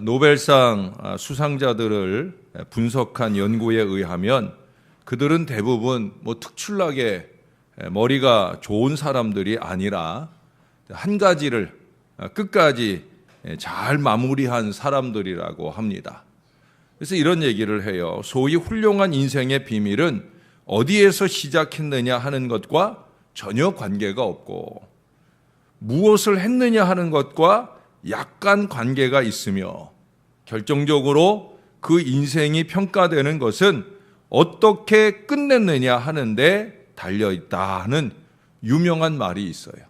노벨상 수상자들을 분석한 연구에 의하면 그들은 대부분 특출나게 머리가 좋은 사람들이 아니라 한 가지를 끝까지 잘 마무리한 사람들이라고 합니다. 그래서 이런 얘기를 해요. 소위 훌륭한 인생의 비밀은 어디에서 시작했느냐 하는 것과 전혀 관계가 없고 무엇을 했느냐 하는 것과 약간 관계가 있으며 결정적으로 그 인생이 평가되는 것은 어떻게 끝냈느냐 하는 데 달려있다 하는 유명한 말이 있어요.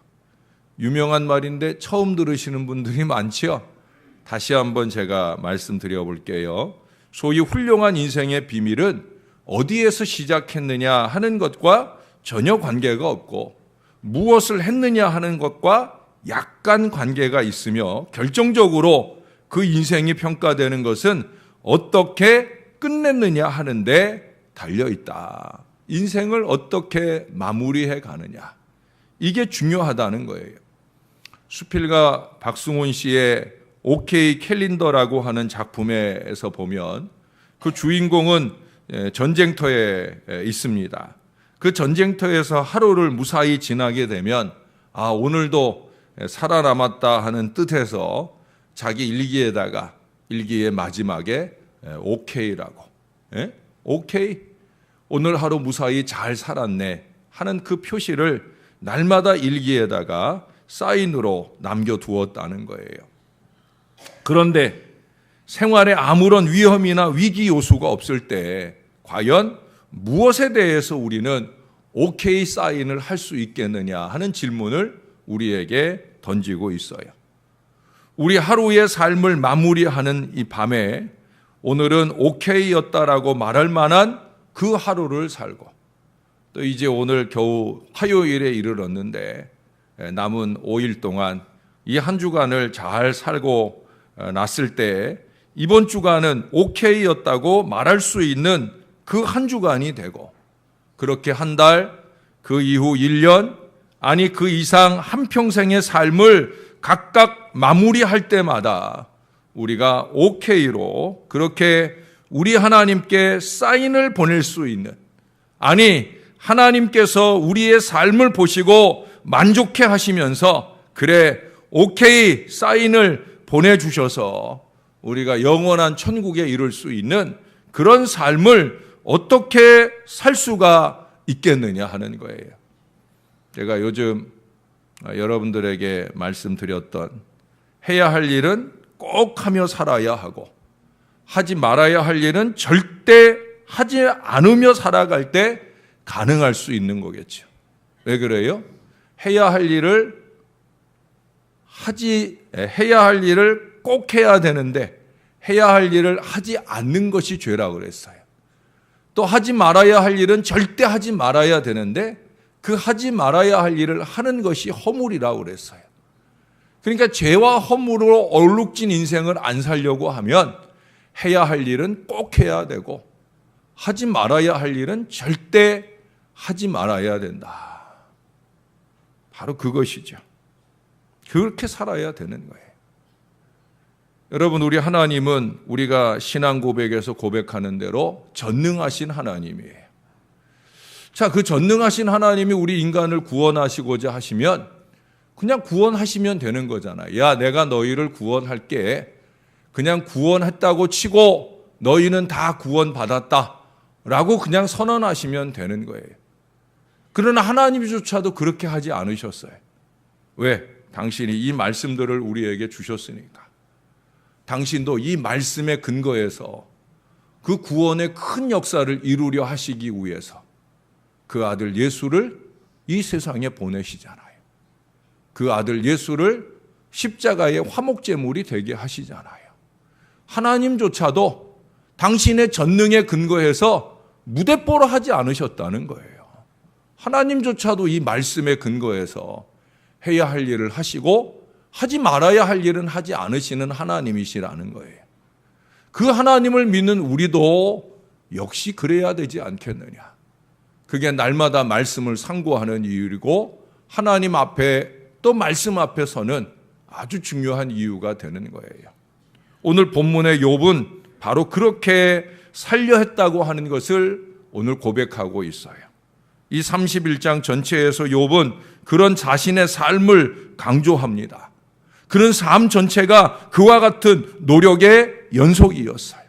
유명한 말인데 처음 들으시는 분들이 많죠? 다시 한번 제가 말씀드려 볼게요. 소위 훌륭한 인생의 비밀은 어디에서 시작했느냐 하는 것과 전혀 관계가 없고 무엇을 했느냐 하는 것과 약간 관계가 있으며 결정적으로 그 인생이 평가되는 것은 어떻게 끝냈느냐 하는 데 달려있다. 인생을 어떻게 마무리해 가느냐. 이게 중요하다는 거예요. 수필가 박승훈 씨의 OK 캘린더라고 하는 작품에서 보면 그 주인공은 전쟁터에 있습니다. 그 전쟁터에서 하루를 무사히 지나게 되면 오늘도 살아남았다 하는 뜻에서 자기 일기에다가 일기의 마지막에 OK라고 OK 오늘 하루 무사히 잘 살았네 하는 그 표시를 날마다 일기에다가 사인으로 남겨두었다는 거예요. 그런데 생활에 아무런 위험이나 위기 요소가 없을 때 과연 무엇에 대해서 우리는 OK 사인을 할 수 있겠느냐 하는 질문을 우리에게 던지고 있어요. 우리 하루의 삶을 마무리하는 이 밤에 오늘은 OK였다라고 말할 만한 그 하루를 살고 또 이제 오늘 겨우 화요일에 이르렀는데 남은 5일 동안 이 한 주간을 잘 살고 났을 때 이번 주간은 OK였다고 말할 수 있는 그 한 주간이 되고 그렇게 한 달, 그 이후 1년, 아니 그 이상 한평생의 삶을 각각 마무리할 때마다 우리가 OK로 그렇게 우리 하나님께 사인을 보낼 수 있는, 아니 하나님께서 우리의 삶을 보시고 만족해 하시면서 그래 OK 사인을 보내주셔서 우리가 영원한 천국에 이룰 수 있는 그런 삶을 어떻게 살 수가 있겠느냐 하는 거예요. 제가 요즘 여러분들에게 말씀드렸던 해야 할 일은 꼭 하며 살아야 하고 하지 말아야 할 일은 절대 하지 않으며 살아갈 때 가능할 수 있는 거겠죠. 왜 그래요? 해야 할 일을 꼭 해야 되는데 해야 할 일을 하지 않는 것이 죄라고 그랬어요. 또 하지 말아야 할 일은 절대 하지 말아야 되는데 그 하지 말아야 할 일을 하는 것이 허물이라고 그랬어요. 그러니까 죄와 허물로 얼룩진 인생을 안 살려고 하면 해야 할 일은 꼭 해야 되고 하지 말아야 할 일은 절대 하지 말아야 된다. 바로 그것이죠. 그렇게 살아야 되는 거예요. 여러분, 우리 하나님은 우리가 신앙 고백에서 고백하는 대로 전능하신 하나님이에요. 자, 그 전능하신 하나님이 우리 인간을 구원하시고자 하시면 그냥 구원하시면 되는 거잖아요. 야, 내가 너희를 구원할게. 그냥 구원했다고 치고 너희는 다 구원받았다 라고 그냥 선언하시면 되는 거예요. 그러나 하나님조차도 그렇게 하지 않으셨어요. 왜? 당신이 이 말씀들을 우리에게 주셨으니까. 당신도 이 말씀에 근거해서 그 구원의 큰 역사를 이루려 하시기 위해서 그 아들 예수를 이 세상에 보내시잖아요. 그 아들 예수를 십자가의 화목제물이 되게 하시잖아요. 하나님조차도 당신의 전능에 근거해서 무대뽀로 하지 않으셨다는 거예요. 하나님조차도 이 말씀에 근거해서 해야 할 일을 하시고 하지 말아야 할 일은 하지 않으시는 하나님이시라는 거예요. 그 하나님을 믿는 우리도 역시 그래야 되지 않겠느냐. 그게 날마다 말씀을 상고하는 이유이고 하나님 앞에 또 말씀 앞에 서는 아주 중요한 이유가 되는 거예요. 오늘 본문의 욥은 바로 그렇게 살려 했다고 하는 것을 오늘 고백하고 있어요. 이 31장 전체에서 욥은 그런 자신의 삶을 강조합니다. 그런 삶 전체가 그와 같은 노력의 연속이었어요.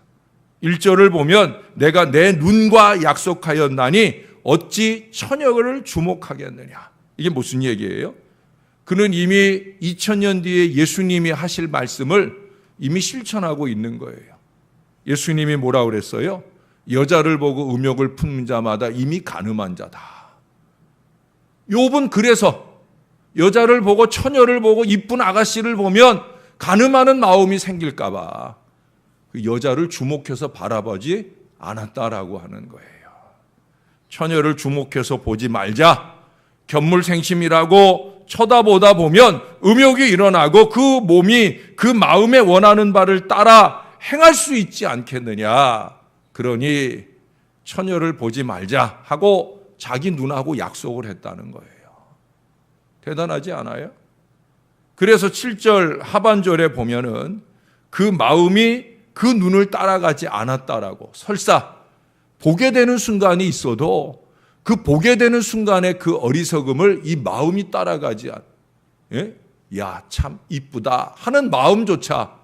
1절을 보면 내가 내 눈과 약속하였나니 어찌 천여를 주목하겠느냐. 이게 무슨 얘기예요? 그는 이미 2000년 뒤에 예수님이 하실 말씀을 이미 실천하고 있는 거예요. 예수님이 뭐라 그랬어요? 여자를 보고 음욕을 품는 자마다 이미 간음한 자다. 욥은 그래서 여자를 보고 처녀를 보고 이쁜 아가씨를 보면 간음하는 마음이 생길까 봐 그 여자를 주목해서 바라보지 않았다라고 하는 거예요. 처녀를 주목해서 보지 말자. 견물생심이라고 쳐다보다 보면 음욕이 일어나고 그 몸이 그 마음에 원하는 바를 따라 행할 수 있지 않겠느냐. 그러니 처녀를 보지 말자 하고 자기 눈하고 약속을 했다는 거예요. 대단하지 않아요? 그래서 7절 하반절에 보면은 그 마음이 그 눈을 따라가지 않았다라고. 설사 보게 되는 순간이 있어도 그 보게 되는 순간에 그 어리석음을 이 마음이 따라가지 않. 예? 야, 참 이쁘다 하는 마음조차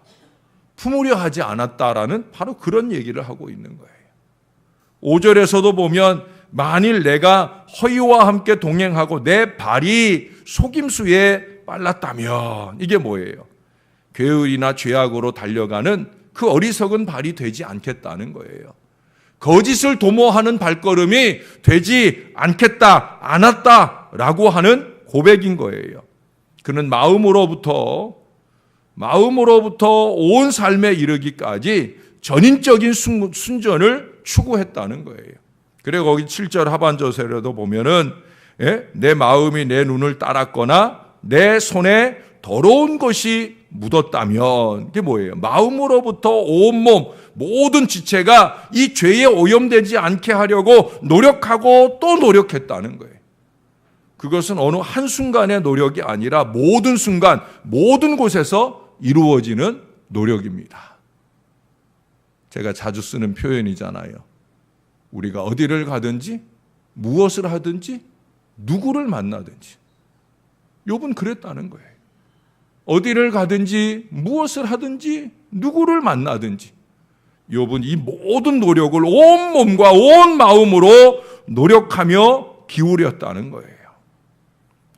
품으려 하지 않았다라는 바로 그런 얘기를 하고 있는 거예요. 5절에서도 보면 만일 내가 허위와 함께 동행하고 내 발이 속임수에 빨랐다면 이게 뭐예요? 괴을이나 죄악으로 달려가는 그 어리석은 발이 되지 않겠다는 거예요. 거짓을 도모하는 발걸음이 되지 않았다라고 하는 고백인 거예요. 그는 마음으로부터 온 삶에 이르기까지 전인적인 순전을 추구했다는 거예요. 그리고 거기 7절 하반절에도 보면은 내 마음이 내 눈을 따랐거나 내 손에 더러운 것이 묻었다면 이게 뭐예요? 마음으로부터 온몸 모든 지체가 이 죄에 오염되지 않게 하려고 노력하고 또 노력했다는 거예요. 그것은 어느 한순간의 노력이 아니라 모든 순간 모든 곳에서 이루어지는 노력입니다. 제가 자주 쓰는 표현이잖아요. 우리가 어디를 가든지 무엇을 하든지 누구를 만나든지 욥은 그랬다는 거예요. 어디를 가든지 무엇을 하든지 누구를 만나든지 욥은 이 모든 노력을 온 몸과 온 마음으로 노력하며 기울였다는 거예요.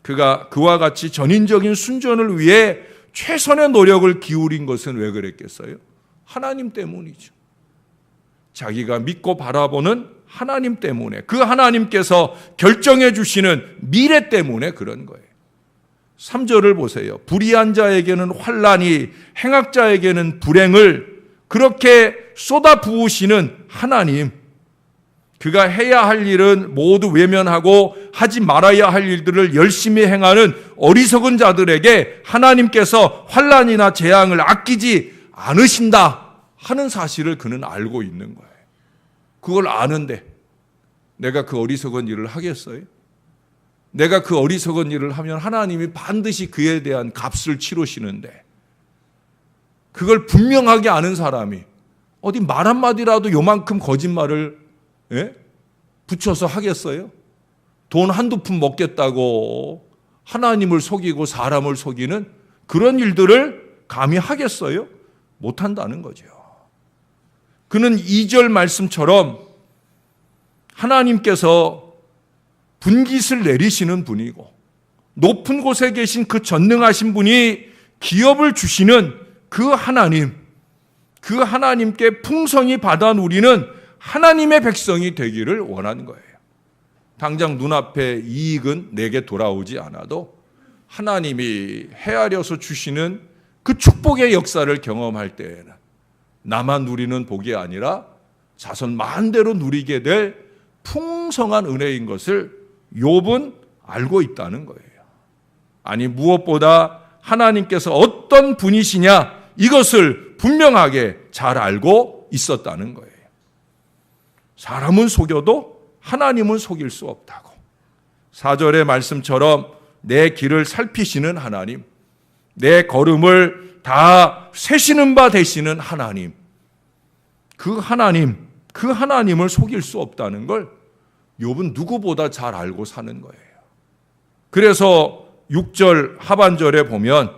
그가 그와 같이 전인적인 순전을 위해 최선의 노력을 기울인 것은 왜 그랬겠어요? 하나님 때문이죠. 자기가 믿고 바라보는 하나님 때문에, 그 하나님께서 결정해 주시는 미래 때문에 그런 거예요. 3절을 보세요. 불의한 자에게는 환난이, 행악자에게는 불행을 그렇게 쏟아 부으시는 하나님, 그가 해야 할 일은 모두 외면하고 하지 말아야 할 일들을 열심히 행하는 어리석은 자들에게 하나님께서 환난이나 재앙을 아끼지 않으신다 하는 사실을 그는 알고 있는 거예요. 그걸 아는데 내가 그 어리석은 일을 하겠어요? 내가 그 어리석은 일을 하면 하나님이 반드시 그에 대한 값을 치르시는데 그걸 분명하게 아는 사람이 어디 말 한마디라도 요만큼 거짓말을 붙여서 하겠어요? 돈 한두 푼 먹겠다고 하나님을 속이고 사람을 속이는 그런 일들을 감히 하겠어요? 못한다는 거죠. 그는 2절 말씀처럼 하나님께서 분깃을 내리시는 분이고 높은 곳에 계신 그 전능하신 분이 기업을 주시는 그 하나님, 그 하나님께 풍성히 받아 누리는 하나님의 백성이 되기를 원하는 거예요. 당장 눈앞에 이익은 내게 돌아오지 않아도 하나님이 헤아려서 주시는 그 축복의 역사를 경험할 때에는 나만 누리는 복이 아니라 자손 만대로 누리게 될 풍성한 은혜인 것을 욥은 알고 있다는 거예요. 아니 무엇보다 하나님께서 어떤 분이시냐 이것을 분명하게 잘 알고 있었다는 거예요. 사람은 속여도 하나님은 속일 수 없다고. 4절의 말씀처럼 내 길을 살피시는 하나님, 내 걸음을 다 세시는 바 되시는 하나님, 그 하나님을 속일 수 없다는 걸 욥은 누구보다 잘 알고 사는 거예요. 그래서 6절 하반절에 보면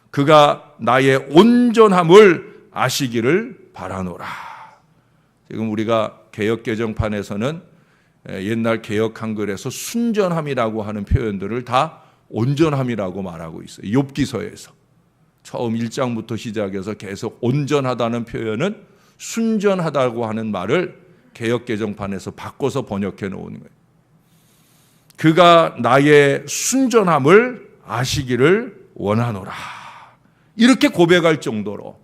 그가 나의 온전함을 아시기를 바라노라. 지금 우리가 개역개정판에서는 옛날 개역 한글에서 순전함이라고 하는 표현들을 다 온전함이라고 말하고 있어요. 욥기서에서 처음 1장부터 시작해서 계속 온전하다는 표현은 순전하다고 하는 말을 개역개정판에서 바꿔서 번역해 놓은 거예요. 그가 나의 순전함을 아시기를 원하노라. 이렇게 고백할 정도로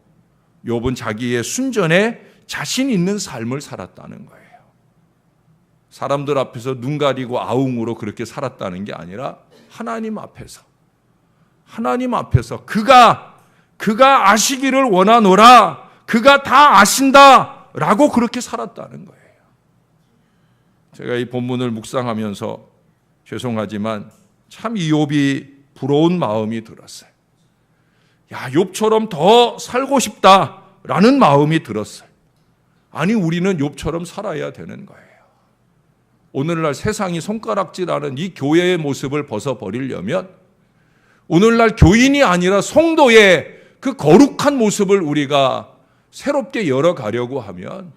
욥은 자기의 순전에 자신 있는 삶을 살았다는 거예요. 사람들 앞에서 눈 가리고 아웅으로 그렇게 살았다는 게 아니라 하나님 앞에서 그가 아시기를 원하노라. 그가 다 아신다라고 그렇게 살았다는 거예요. 제가 이 본문을 묵상하면서 죄송하지만 참 이 욥이 부러운 마음이 들었어요. 야, 욥처럼 더 살고 싶다라는 마음이 들었어요. 아니, 우리는 욥처럼 살아야 되는 거예요. 오늘날 세상이 손가락질하는 이 교회의 모습을 벗어버리려면 오늘날 교인이 아니라 성도의 그 거룩한 모습을 우리가 새롭게 열어가려고 하면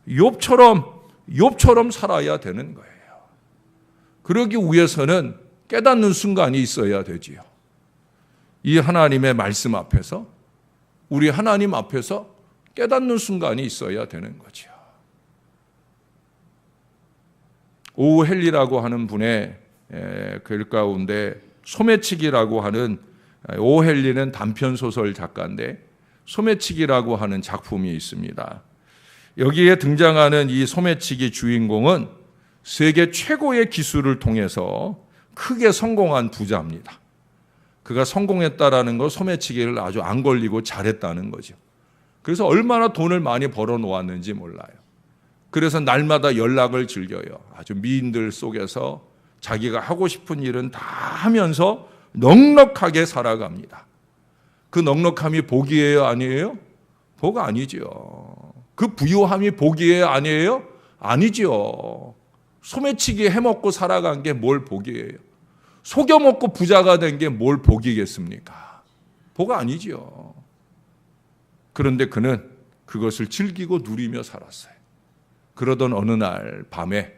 욥처럼 살아야 되는 거예요. 그러기 위해서는 깨닫는 순간이 있어야 되지요. 이 하나님의 말씀 앞에서, 우리 하나님 앞에서 깨닫는 순간이 있어야 되는 거죠. 오헬리라고 하는 분의 글 가운데 소매치기라고 하는, 오헬리는 단편소설 작가인데 소매치기라고 하는 작품이 있습니다. 여기에 등장하는 이 소매치기 주인공은 세계 최고의 기술을 통해서 크게 성공한 부자입니다. 그가 성공했다라는 거 소매치기를 아주 안 걸리고 잘했다는 거죠. 그래서 얼마나 돈을 많이 벌어 놓았는지 몰라요. 그래서 날마다 연락을 즐겨요. 아주 미인들 속에서 자기가 하고 싶은 일은 다 하면서 넉넉하게 살아갑니다. 그 넉넉함이 복이에요, 아니에요? 복 아니죠. 그 부유함이 복이에요, 아니에요? 아니죠. 소매치기 해먹고 살아간 게 뭘 복이에요? 속여먹고 부자가 된 게 뭘 복이겠습니까? 복 아니죠. 그런데 그는 그것을 즐기고 누리며 살았어요. 그러던 어느 날 밤에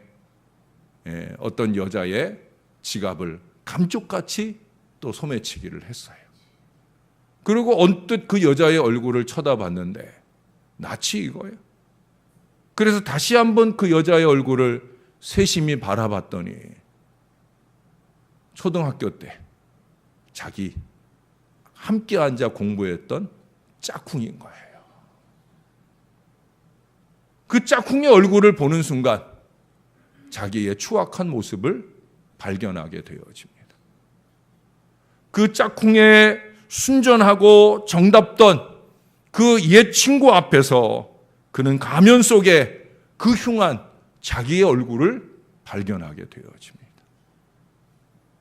어떤 여자의 지갑을 감쪽같이 또 소매치기를 했어요. 그리고 언뜻 그 여자의 얼굴을 쳐다봤는데 낯이 익어요. 그래서 다시 한번 그 여자의 얼굴을 세심히 바라봤더니 초등학교 때 자기 함께 앉아 공부했던 짝꿍인 거예요. 그 짝꿍의 얼굴을 보는 순간 자기의 추악한 모습을 발견하게 되어집니다. 그 짝꿍의 순전하고 정답던 그 옛 친구 앞에서 그는 가면 속에 그 흉한 자기의 얼굴을 발견하게 되어집니다.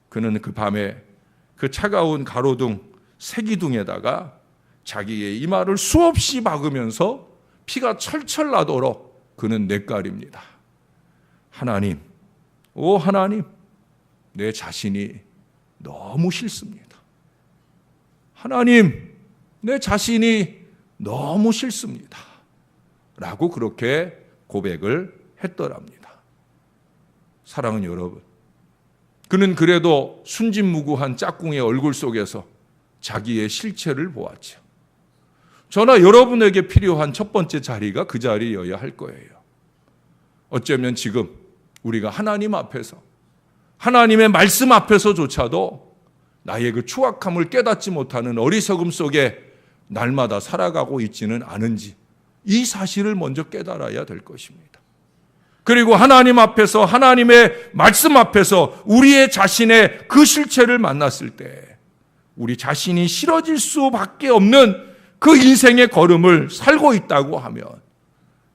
그는 그 밤에 그 차가운 가로등, 세기둥에다가 자기의 이마를 수없이 박으면서 피가 철철 나도록 그는 뇌까립니다. 하나님, 오 하나님, 내 자신이 너무 싫습니다. 하나님, 내 자신이 너무 싫습니다. 라고 그렇게 고백을 했더랍니다. 사랑하는 여러분, 그는 그래도 순진무구한 짝꿍의 얼굴 속에서 자기의 실체를 보았죠. 저나 여러분에게 필요한 첫 번째 자리가 그 자리여야 할 거예요. 어쩌면 지금 우리가 하나님 앞에서, 하나님의 말씀 앞에서조차도 나의 그 추악함을 깨닫지 못하는 어리석음 속에 날마다 살아가고 있지는 않은지 이 사실을 먼저 깨달아야 될 것입니다. 그리고 하나님 앞에서, 하나님의 말씀 앞에서 우리의 자신의 그 실체를 만났을 때 우리 자신이 싫어질 수밖에 없는 그 인생의 걸음을 살고 있다고 하면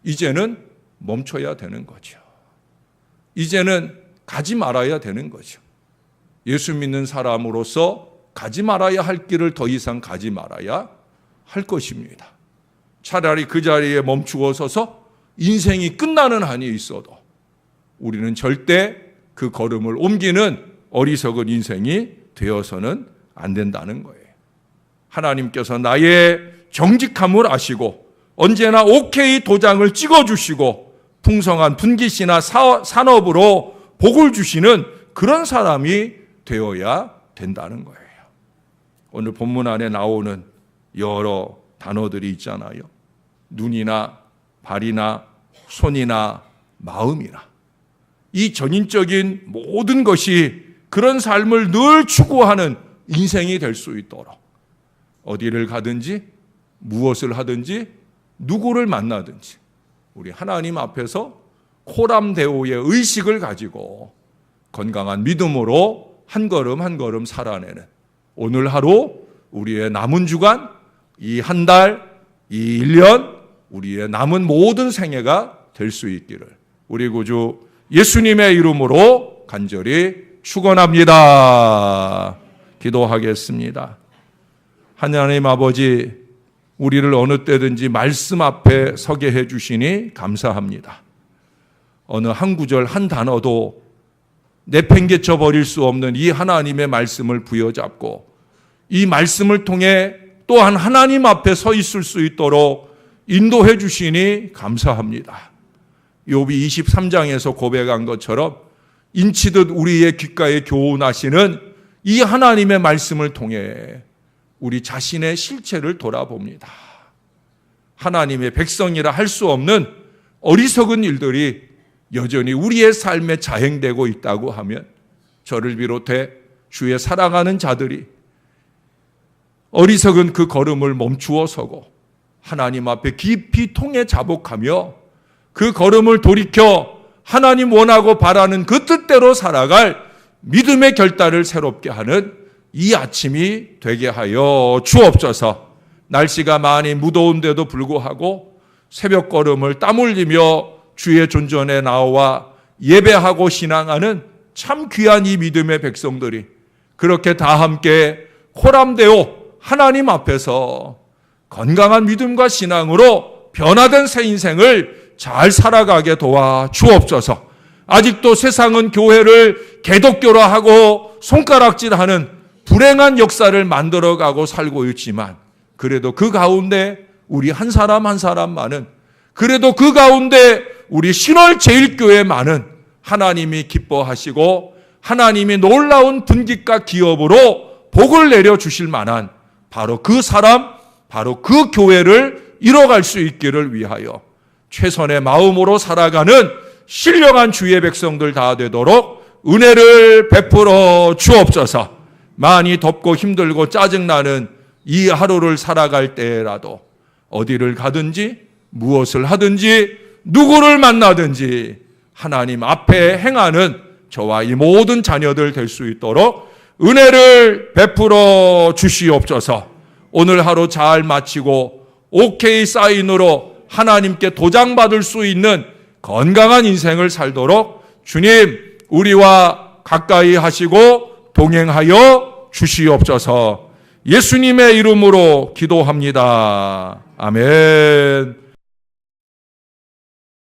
이제는 멈춰야 되는 거죠. 이제는 가지 말아야 되는 거죠. 예수 믿는 사람으로서 가지 말아야 할 길을 더 이상 가지 말아야 할 것입니다. 차라리 그 자리에 멈추어 서서 인생이 끝나는 한이 있어도 우리는 절대 그 걸음을 옮기는 어리석은 인생이 되어서는 안 된다는 거예요. 하나님께서 나의 정직함을 아시고 언제나 오케이 도장을 찍어주시고 풍성한 분깃이나 산업으로 복을 주시는 그런 사람이 되어야 된다는 거예요. 오늘 본문 안에 나오는 여러 단어들이 있잖아요. 눈이나 발이나 손이나 마음이나 이 전인적인 모든 것이 그런 삶을 늘 추구하는 인생이 될 수 있도록 어디를 가든지 무엇을 하든지 누구를 만나든지 우리 하나님 앞에서 코람데오의 의식을 가지고 건강한 믿음으로 한 걸음 한 걸음 살아내는 오늘 하루 우리의 남은 주간, 이 한 달, 이 1년 우리의 남은 모든 생애가 될 수 있기를 우리 구주 예수님의 이름으로 간절히 축원합니다. 기도하겠습니다. 하나님 아버지, 우리를 어느 때든지 말씀 앞에 서게 해 주시니 감사합니다. 어느 한 구절 한 단어도 내팽개쳐 버릴 수 없는 이 하나님의 말씀을 부여잡고 이 말씀을 통해 또한 하나님 앞에 서 있을 수 있도록 인도해 주시니 감사합니다. 욥이 23장에서 고백한 것처럼 인치듯 우리의 귓가에 교훈하시는 이 하나님의 말씀을 통해 우리 자신의 실체를 돌아봅니다. 하나님의 백성이라 할 수 없는 어리석은 일들이 여전히 우리의 삶에 자행되고 있다고 하면 저를 비롯해 주의 사랑하는 자들이 어리석은 그 걸음을 멈추어 서고 하나님 앞에 깊이 통해 자복하며 그 걸음을 돌이켜 하나님 원하고 바라는 그 뜻대로 살아갈 믿음의 결단을 새롭게 하는 이 아침이 되게 하여 주옵소서. 날씨가 많이 무더운데도 불구하고 새벽 걸음을 땀 흘리며 주의 존전에 나와 예배하고 신앙하는 참 귀한 이 믿음의 백성들이 그렇게 다 함께 코람데오 하나님 앞에서 건강한 믿음과 신앙으로 변화된 새 인생을 잘 살아가게 도와 주옵소서. 아직도 세상은 교회를 개독교화하고 손가락질하는 불행한 역사를 만들어가고 살고 있지만 그래도 그 가운데 우리 한 사람 한 사람만은 그래도 그 가운데 우리 신월제일교회만은 하나님이 기뻐하시고 하나님이 놀라운 분깃과 기업으로 복을 내려주실 만한 바로 그 사람, 바로 그 교회를 이뤄갈 수 있기를 위하여 최선의 마음으로 살아가는 신령한 주의 백성들 다 되도록 은혜를 베풀어 주옵소서. 많이 덥고 힘들고 짜증나는 이 하루를 살아갈 때라도 어디를 가든지 무엇을 하든지 누구를 만나든지 하나님 앞에 행하는 저와 이 모든 자녀들 될 수 있도록 은혜를 베풀어 주시옵소서. 오늘 하루 잘 마치고 오케이 사인으로 하나님께 도장받을 수 있는 건강한 인생을 살도록 주님 우리와 가까이 하시고 동행하여 주시옵소서. 예수님의 이름으로 기도합니다. 아멘.